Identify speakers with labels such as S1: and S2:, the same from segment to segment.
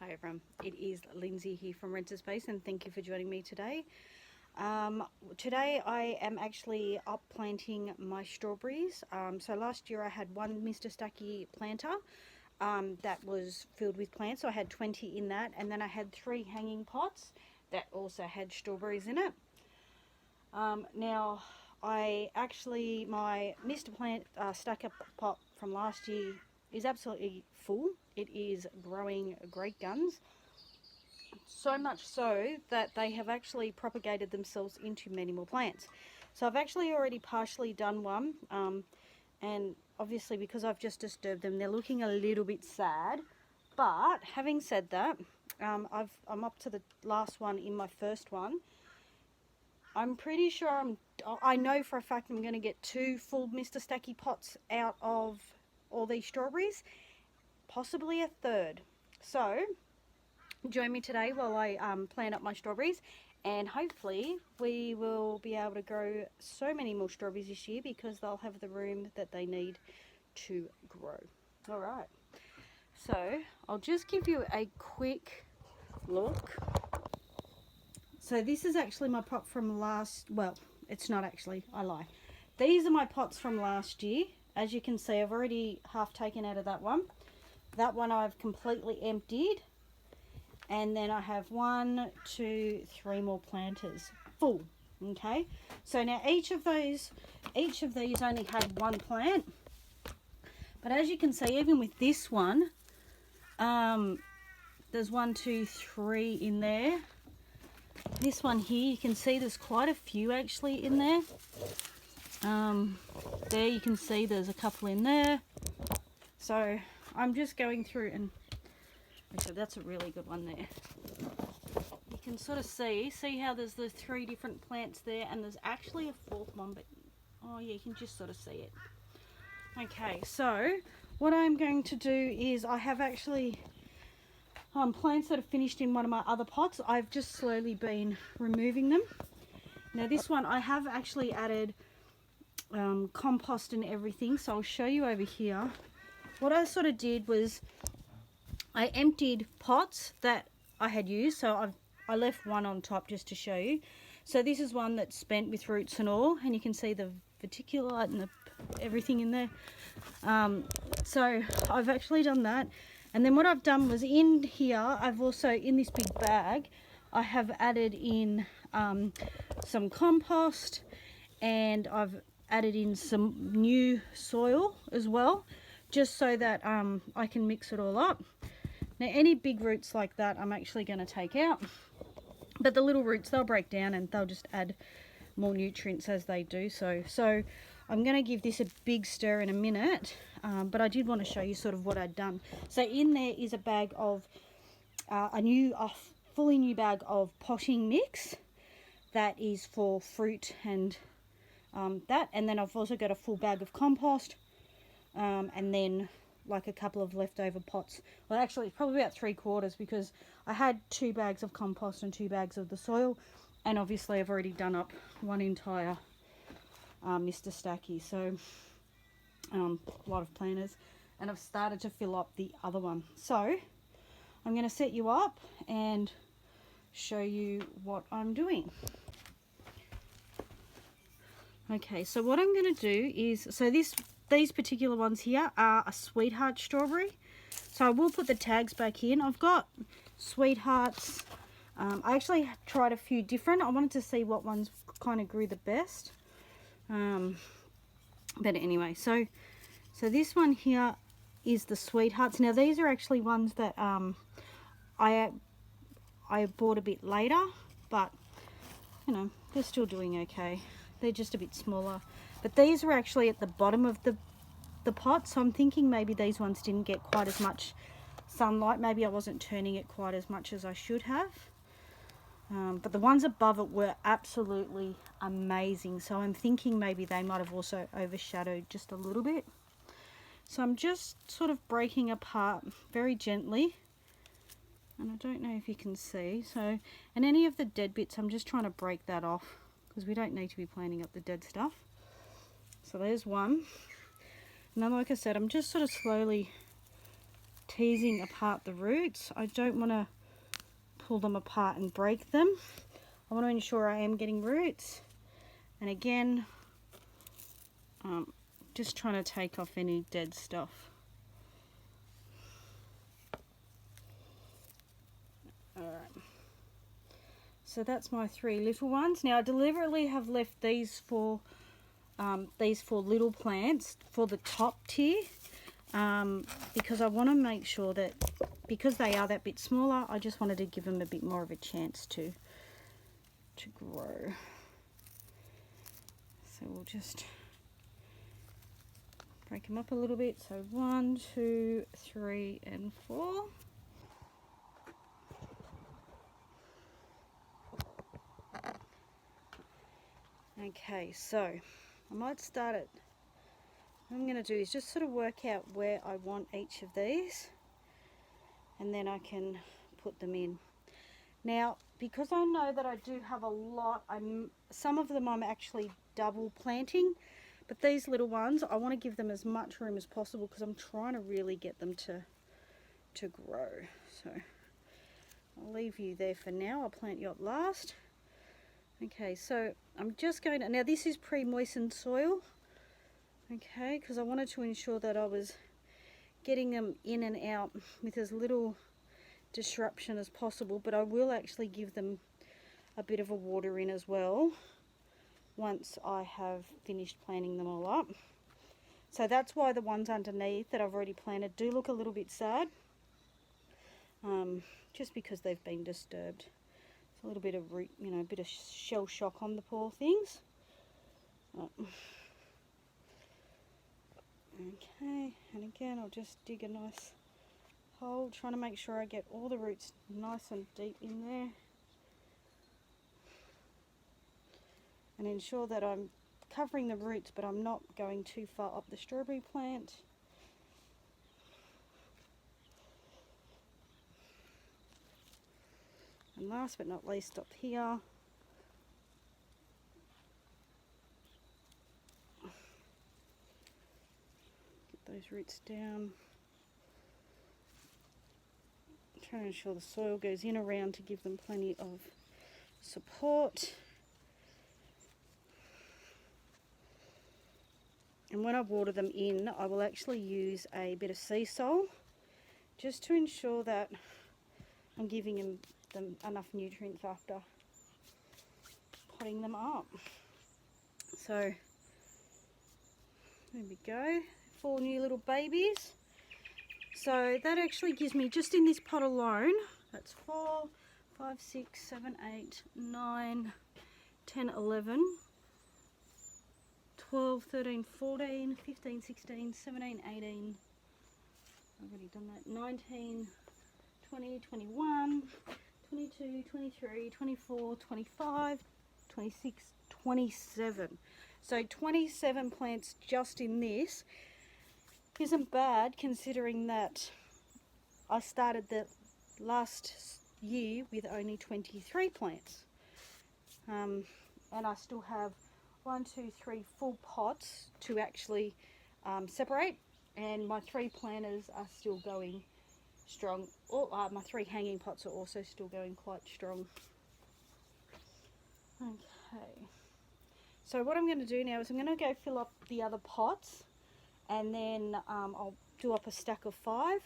S1: Hi everyone, it is Lindsay here from Renter Space and thank you for joining me today. Today I am actually up planting my strawberries. So last year I had one Mr Stacky planter that was filled with plants, so I had 20 in that, and then I had 3 hanging pots that also had strawberries in it. Now my Mr. Stacker pot from last year is absolutely full. It is growing great guns, so much so that they have actually propagated themselves into many more plants. So I've actually already partially done one, and obviously because I've just disturbed them, they're looking a little bit sad. But having said that, I'm up to the last one in my first one. I'm pretty sure I know for a fact I'm going to get 2 full Mr. Stacky pots out of all these strawberries, possibly a third. So join me today while I plant up my strawberries, and hopefully we will be able to grow so many more strawberries this year because they'll have the room that they need to grow. Alright, so I'll just give you a quick look. So this is actually my pot from well, it's not actually, I lie. These are my pots from last year. As you can see, I've already half taken out of that one. That one I've completely emptied. And then I have 1, 2, 3 more planters full. Okay, so now each of these only had 1 plant. But as you can see, even with this one, there's 1, 2, 3 in there. This one here, you can see there's quite a few actually in there. There you can see there's a couple in there. So I'm just going through, and okay, that's a really good one there. You can sort of see how there's the 3 different plants there, and there's actually a 4th one, but oh yeah, you can just sort of see it. Okay, so what I'm going to do is I have actually plants that are finished in one of my other pots. I've just slowly been removing them. Now this one I have actually added compost and everything, so I'll show you over here. What I sort of did was I emptied pots that I had used, so I left one on top just to show you. So this is one that's spent with roots and all, and you can see the verticulite and everything in there. So I've actually done that. And then what I've done was in here, I've also, in this big bag, I have added in some compost, and I've added in some new soil as well, just so that I can mix it all up. Now any big roots like that I'm actually going to take out, but the little roots, they'll break down and they'll just add more nutrients as they do so. So I'm going to give this a big stir in a minute, but I did want to show you sort of what I'd done. So in there is a bag of a fully new bag of potting mix that is for fruit and that, and then I've also got a full bag of compost, and then like a couple of leftover pots. Well, actually it's probably about 3/4, because I had 2 bags of compost and 2 bags of the soil, and obviously I've already done up one entire Mr Stacky, so a lot of planters, and I've started to fill up the other one. So I'm going to set you up and show you what I'm doing. Okay, so what I'm going to do is, so these particular ones here are a sweetheart strawberry, so I will put the tags back in. I've got sweethearts. I actually tried a few different. I wanted to see what ones kind of grew the best. But anyway, so this one here is the sweethearts. Now these are actually ones that I bought a bit later, but you know, they're still doing okay. They're just a bit smaller, but these were actually at the bottom of the pot, so I'm thinking maybe these ones didn't get quite as much sunlight. Maybe I wasn't turning it quite as much as I should have. But the ones above it were absolutely amazing, so I'm thinking maybe they might have also overshadowed just a little bit. So I'm just sort of breaking apart very gently, and I don't know if you can see. So, and any of the dead bits, I'm just trying to break that off, because we don't need to be planting up the dead stuff. So there's one, and then like I said, I'm just sort of slowly teasing apart the roots. I don't want to pull them apart and break them. I want to ensure I am getting roots. And again, just trying to take off any dead stuff. Alright. So that's my 3 little ones. Now I deliberately have left these 4 little plants for the top tier, because I want to make sure that, because they are that bit smaller, I just wanted to give them a bit more of a chance to grow. So we'll just break them up a little bit. So 1, 2, 3 and 4. Okay, so I might start it. What I'm going to do is just sort of work out where I want each of these, and then I can put them in. Now, because I know that I do have a lot, some of them I'm actually double planting, but these little ones, I want to give them as much room as possible because I'm trying to really get them to grow. So I'll leave you there for now. I'll plant you up last. Okay, so I'm just going to, now this is pre-moistened soil, okay, because I wanted to ensure that I was getting them in and out with as little disruption as possible, but I will actually give them a bit of a water in as well once I have finished planting them all up. So that's why the ones underneath that I've already planted do look a little bit sad, just because they've been disturbed. A little bit of root, you know, a bit of shell shock on the poor things. Okay, and again I'll just dig a nice hole, trying to make sure I get all the roots nice and deep in there, and ensure that I'm covering the roots but I'm not going too far up the strawberry plant. And last but not least, up here, get those roots down. Trying to ensure the soil goes in around to give them plenty of support. And when I water them in, I will actually use a bit of sea salt just to ensure that I'm giving them enough nutrients after potting them up. So there we go, 4 new little babies. So that actually gives me, just in this pot alone, that's 4, 5, 6, 7, 8, 9, 10, 11, 12, 13, 14, 15, 16, 17, 18, I've already done that, 19, 20, 21, 22, 23, 24, 25, 26, 27. So 27 plants just in this isn't bad, considering that I started the last year with only 23 plants. And I still have 1, 2, 3 full pots to actually separate, and my 3 planters are still going strong. My 3 hanging pots are also still going quite strong. Okay, so what I'm going to do now is I'm going to go fill up the other pots, and then I'll do up a stack of 5,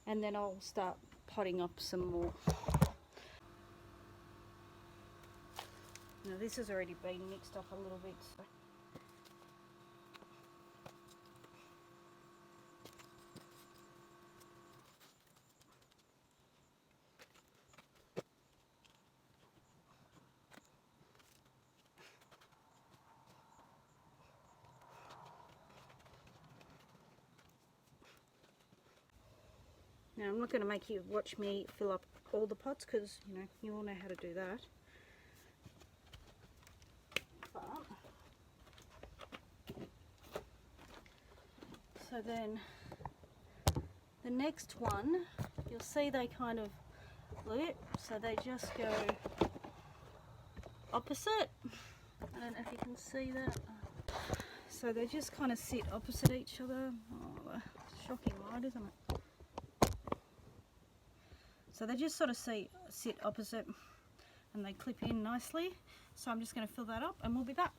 S1: and then I'll start potting up some more. Now this has already been mixed up a little bit, so now I'm not going to make you watch me fill up all the pots, because you know, you all know how to do that. But so then the next one, you'll see they kind of look, so they just go opposite. I don't know if you can see that. So they just kind of sit opposite each other. Oh, shocking light, isn't it? So they just sort of sit opposite and they clip in nicely. So I'm just going to fill that up and we'll be back.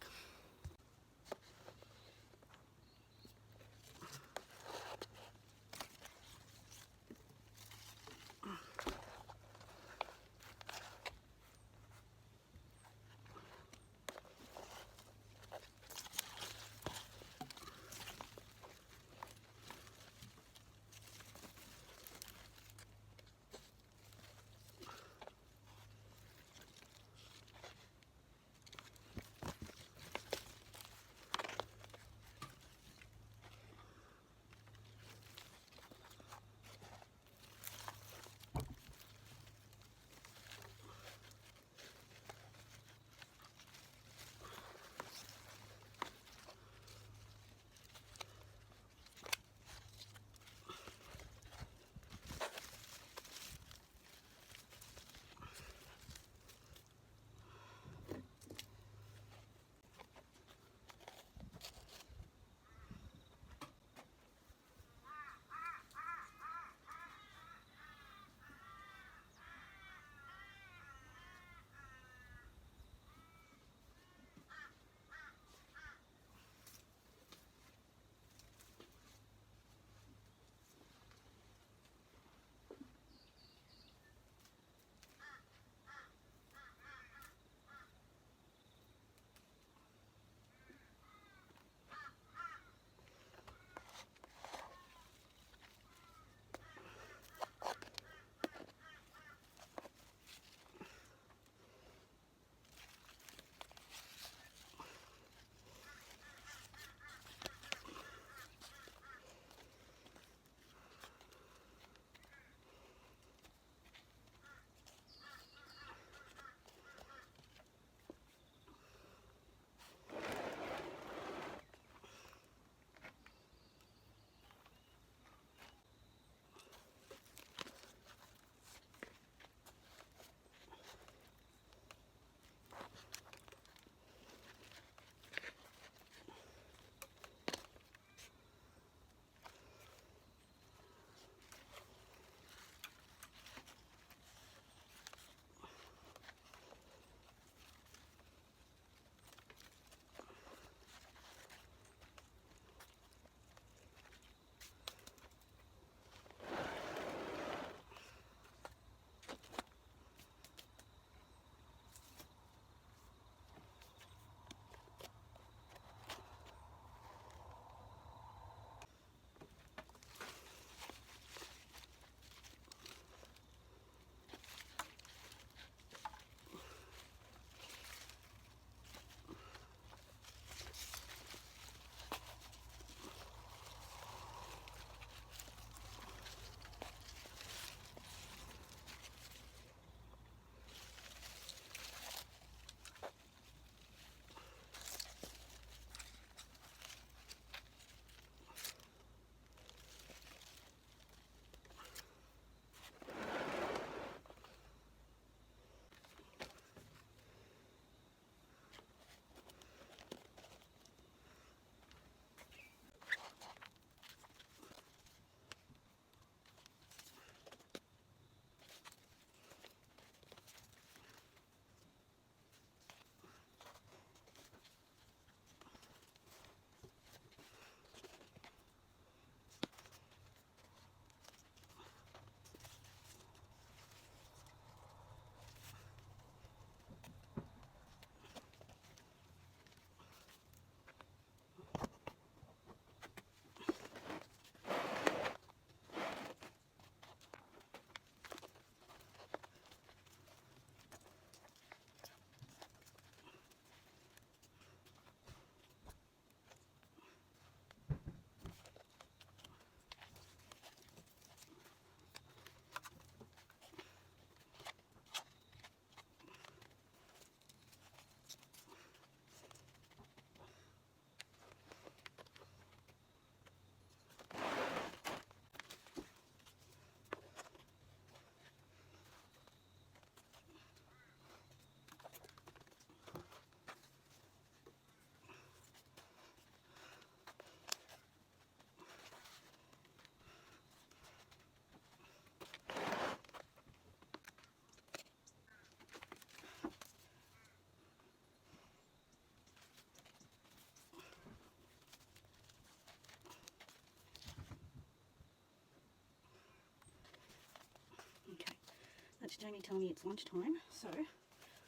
S1: That's Jamie telling me it's lunchtime, so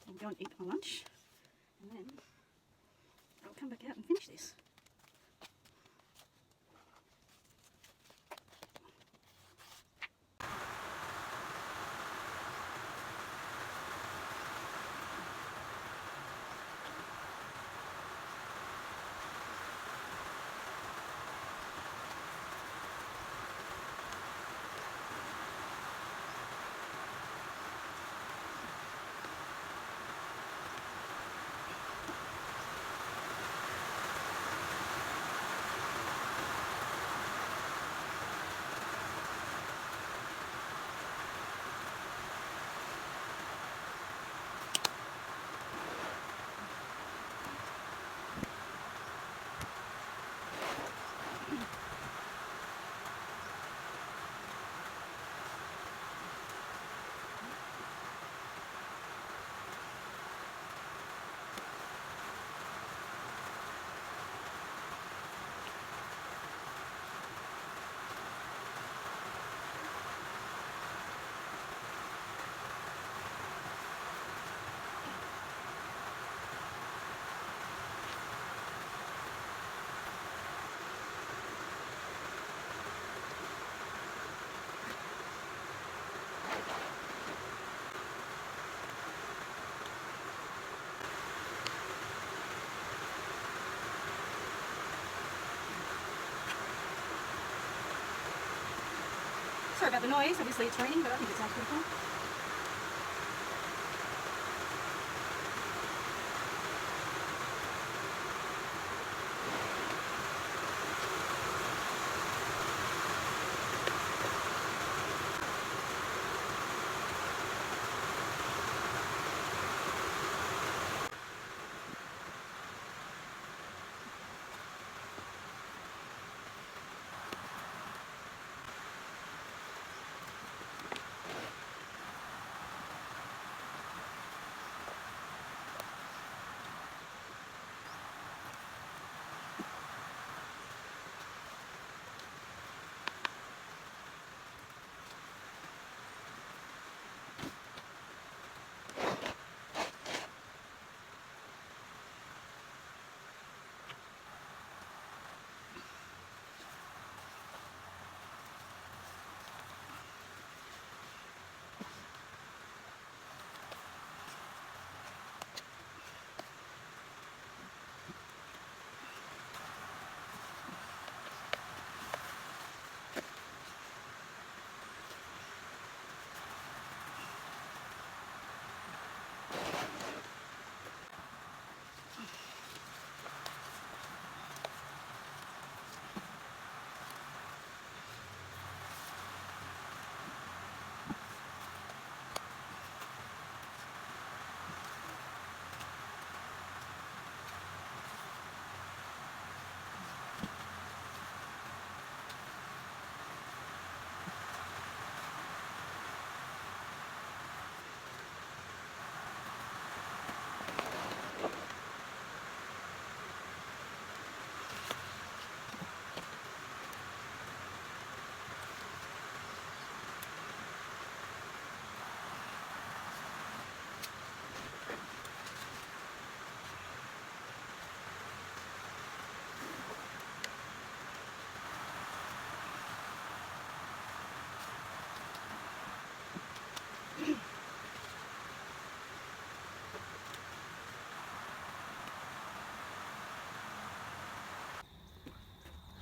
S1: I'll go and eat my lunch and then I'll come back out and finish this. Sorry about the noise, obviously it's raining, but I think it sounds pretty cool.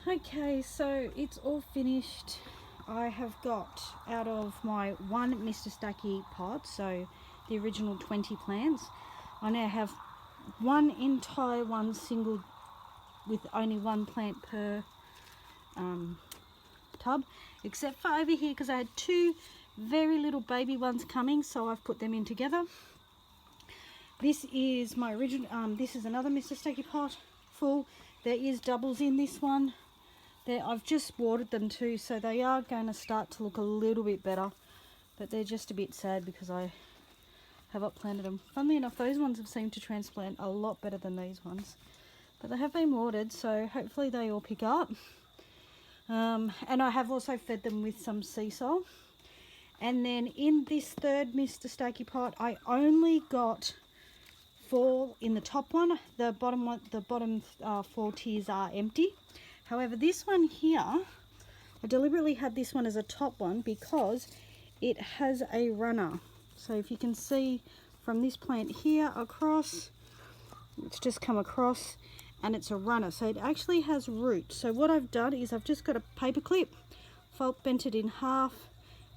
S1: Okay, so it's all finished. I have got out of my one Mr Stacky pot, so the original 20 plants, I now have one entire one single with only one plant per tub, except for over here because I had two very little baby ones coming, so I've put them in together. This is my original, this is another Mr Stacky pot full. There is doubles in this one. There, I've just watered them too, so they are going to start to look a little bit better, but they're just a bit sad because I have upplanted them. Funnily enough, those ones have seemed to transplant a lot better than these ones, but they have been watered, so hopefully they all pick up. And I have also fed them with some sea salt, And then in this third Mr Stacky pot, I only got 4 in the top one. The bottom one, the bottom 4 tiers are empty. However, this one here, I deliberately had this one as a top one because it has a runner. So if you can see from this plant here across, it's just come across and it's a runner. So it actually has roots. So what I've done is I've just got a paper clip, bent it in half,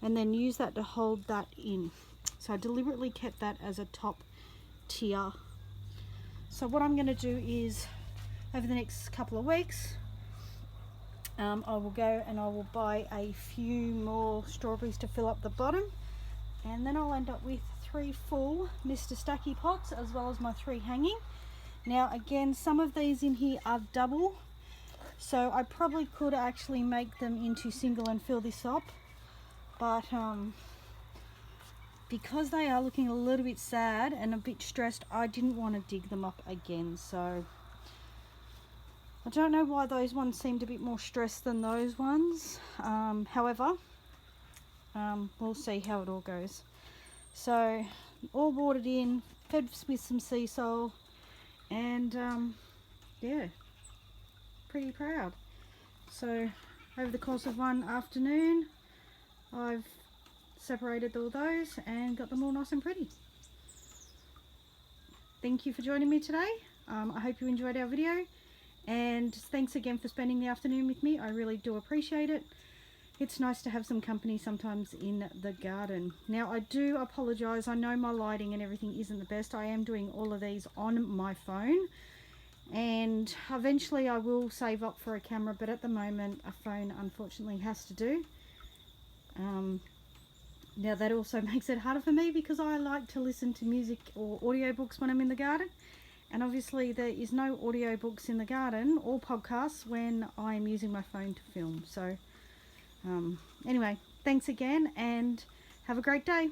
S1: and then use that to hold that in. So I deliberately kept that as a top tier. So what I'm going to do is over the next couple of weeks, I will go and I will buy a few more strawberries to fill up the bottom, and then I'll end up with 3 full Mr Stacky pots as well as my 3 hanging. Now again, some of these in here are double, so I probably could actually make them into single and fill this up, but because they are looking a little bit sad and a bit stressed, I didn't want to dig them up again. So I don't know why those ones seemed a bit more stressed than those ones. However, we'll see how it all goes. So all watered in, fed with some sea salt, and yeah, pretty proud. So over the course of one afternoon, I've separated all those and got them all nice and pretty. Thank you for joining me today. I hope you enjoyed our video, and thanks again for spending the afternoon with me. I really do appreciate it. It's nice to have some company sometimes in the garden. Now I do apologise, I know my lighting and everything isn't the best. I am doing all of these on my phone, and eventually I will save up for a camera, but at the moment a phone unfortunately has to do. Now that also makes it harder for me because I like to listen to music or audiobooks when I'm in the garden, and obviously there is no audiobooks in the garden or podcasts when I'm using my phone to film. So anyway, thanks again and have a great day.